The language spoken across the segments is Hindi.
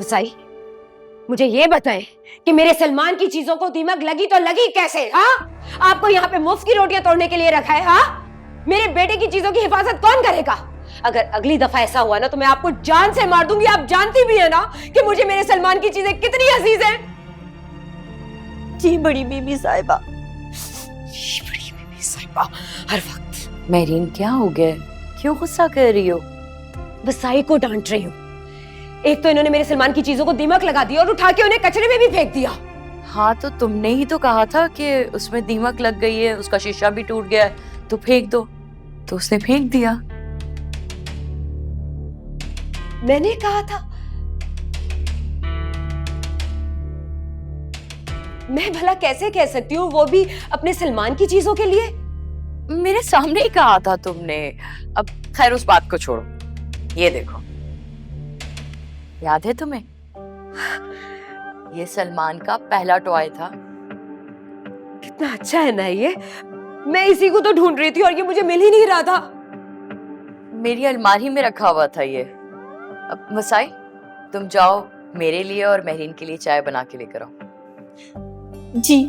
हुसैन, मुझे ये बताएं कि मेरे सलमान की चीजों को दीमक लगी तो लगी कैसे? हाँ, आपको यहाँ पे मुफ्त की रोटियां तोड़ने के लिए रखा है? हाँ, मेरे बेटे की चीजों की हिफाजत कौन करेगा? अगर अगली दफा ऐसा हुआ ना तो मैं आपको जान से मार दूंगी। आप जानती भी है ना कि मुझे मेरे सलमान की चीजें कितनी अजीज हैं। जी बड़ी बीबी साहिबा। बड़ी बीबी साहिबा हर वक्त। मेरीन क्या हो गया, क्यों गुस्सा कर रही हो? वसाई को डांट रही हूँ। एक तो इन्होंने मेरे सलमान की चीजों को दीमक लगा दिया और उठा के उन्हें कचरे में भी फेंक दिया। हाँ तो तुमने ही तो कहा था कि उसमें दीमक लग गई है, उसका शीशा भी टूट गया है, तो फेंक दो। तो उसने फेंक दिया। मैंने कहा था? मैं भला कैसे कह सकती हूँ, वो भी अपने सलमान की चीजों के लिए? मेरे सामने ही कहा था तुमने। अब खैर उस बात को छोड़ो, ये देखो, याद है तुम्हें? ये सलमान का पहला टॉय था। कितना अच्छा है ना ये। मैं इसी को तो ढूंढ रही थी और ये मुझे मिल ही नहीं रहा था। मेरी अलमारी में रखा हुआ था ये। अब वसाई, तुम जाओ मेरे लिए और महरीन के लिए चाय बना के लेकर आओ। जी।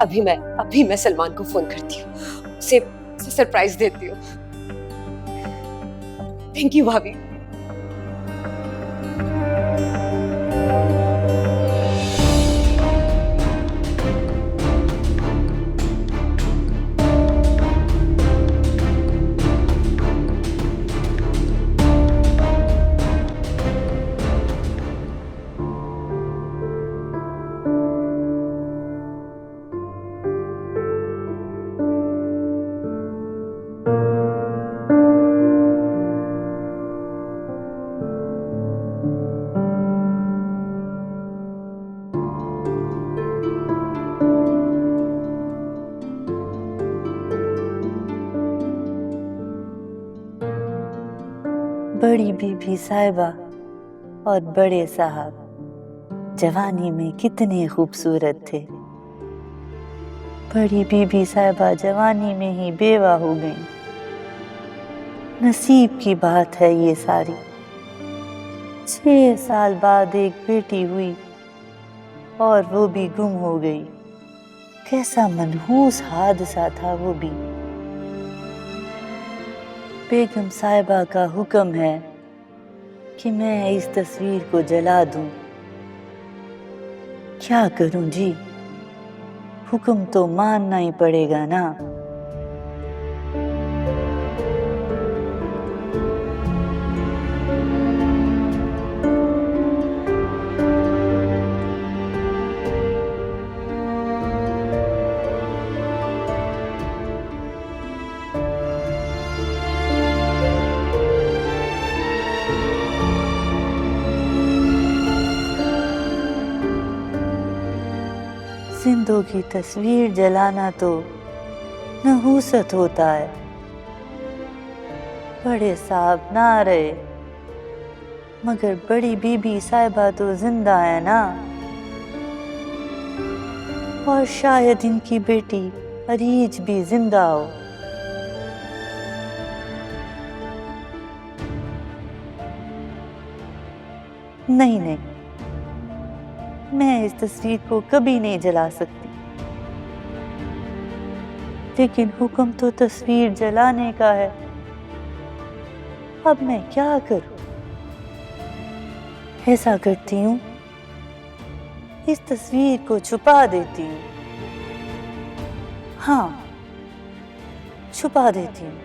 अभी मैं सलमान को फोन करती हूँ, उसे सरप्राइज देती हूँ। थैंक यू भाभी। बड़ी बीबी साहिबा और बड़े साहब जवानी में कितने खूबसूरत थे। बड़ी बीबी साहिबा जवानी में ही बेवा हो गई। नसीब की बात है ये सारी। 6 साल बाद एक बेटी हुई और वो भी गुम हो गई। कैसा मनहूस हादसा था वो भी। बेगम साहिबा का हुक्म है कि मैं इस तस्वीर को जला दूं। क्या करूं जी, हुक्म तो मानना ही पड़ेगा ना। जिंदों की तस्वीर जलाना तो नहूसत होता है। बड़े साहब ना रहे, मगर बड़ी बीबी साहिबा तो जिंदा है ना। और शायद इनकी बेटी अरीज भी जिंदा हो। नहीं नहीं, मैं इस तस्वीर को कभी नहीं जला सकती। लेकिन हुक्म तो तस्वीर जलाने का है। अब मैं क्या करूं? ऐसा करती हूँ, इस तस्वीर को छुपा देती हूँ। हाँ, छुपा देती हूँ।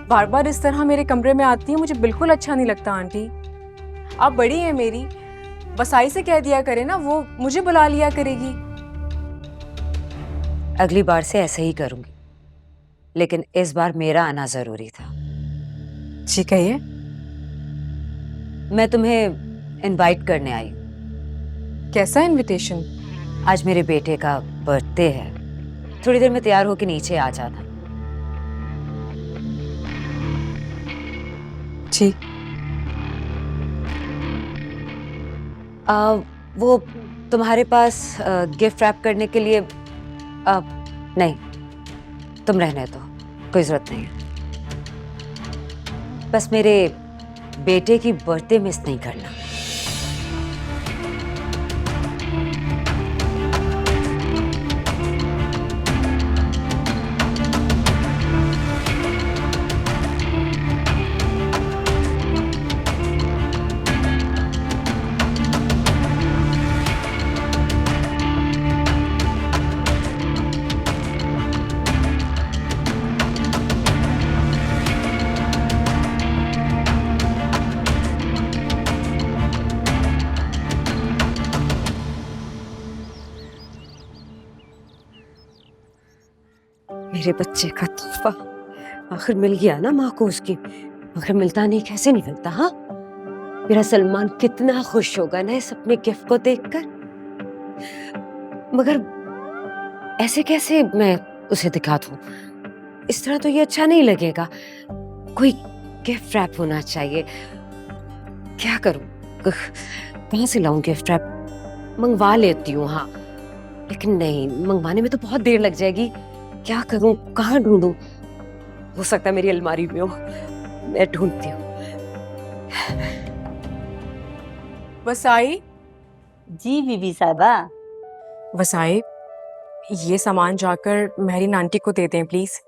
बार बार इस तरह मेरे कमरे में आती है, मुझे बिल्कुल अच्छा नहीं लगता आंटी। आप बड़ी हैं मेरी, वसाई से कह दिया करे ना, वो मुझे बुला लिया करेगी। अगली बार से ऐसे ही करूंगी, लेकिन इस बार मेरा आना जरूरी था। जी कहिए। मैं तुम्हें इनवाइट करने आई हूं। कैसा इनविटेशन? आज मेरे बेटे का बर्थडे है, थोड़ी देर में तैयार होकर नीचे आ जाना। जी। वो तुम्हारे पास गिफ्ट रैप करने के लिए नहीं, तुम रहने दो, कोई जरूरत नहीं है। बस मेरे बेटे की बर्थडे मिस नहीं करना। मेरे बच्चे का तोहफा आखिर मिल गया ना माँ को उसकी। आखिर मिलता नहीं, कैसे नहीं मिलता? हाँ, मेरा सलमान कितना खुश होगा ना इस अपने गिफ्ट को देखकर। मगर ऐसे कैसे मैं उसे दिखा दूं? इस तरह तो ये अच्छा नहीं लगेगा। कोई गिफ्ट रैप होना चाहिए। क्या करूं? कहाँ से लाऊं गिफ्ट रैप? मंगवा लेती हूँ, हाँ, लेकिन नहीं, मंगवाने में तो बहुत देर लग जाएगी। क्या करूं, कहाँ ढूंढूं? हो सकता है मेरी अलमारी में हो, मैं ढूंढती हूँ। वसाई। जी बीबी साहबा। वसाई, ये सामान जाकर मेहरीन आंटी को दे दें प्लीज।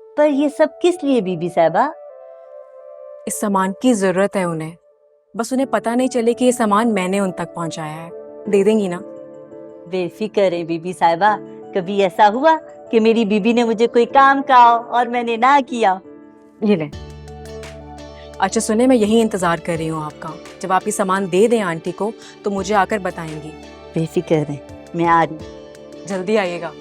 पर ये सब किस लिए बीबी साहबा? इस सामान की जरूरत है उन्हें, बस उन्हें पता नहीं चले कि ये सामान मैंने उन तक पहुंचाया है। दे देंगी ना? बेफिक्र है बीबी साहबा। कभी ऐसा हुआ कि मेरी बीबी ने मुझे कोई काम कहा और मैंने ना किया? ये ले। अच्छा सुने, मैं यही इंतजार कर रही हूँ आपका। जब आप ये सामान दे दें आंटी को तो मुझे आकर बताएंगी। बेफिक्र है, मैं आ रही। जल्दी आइएगा।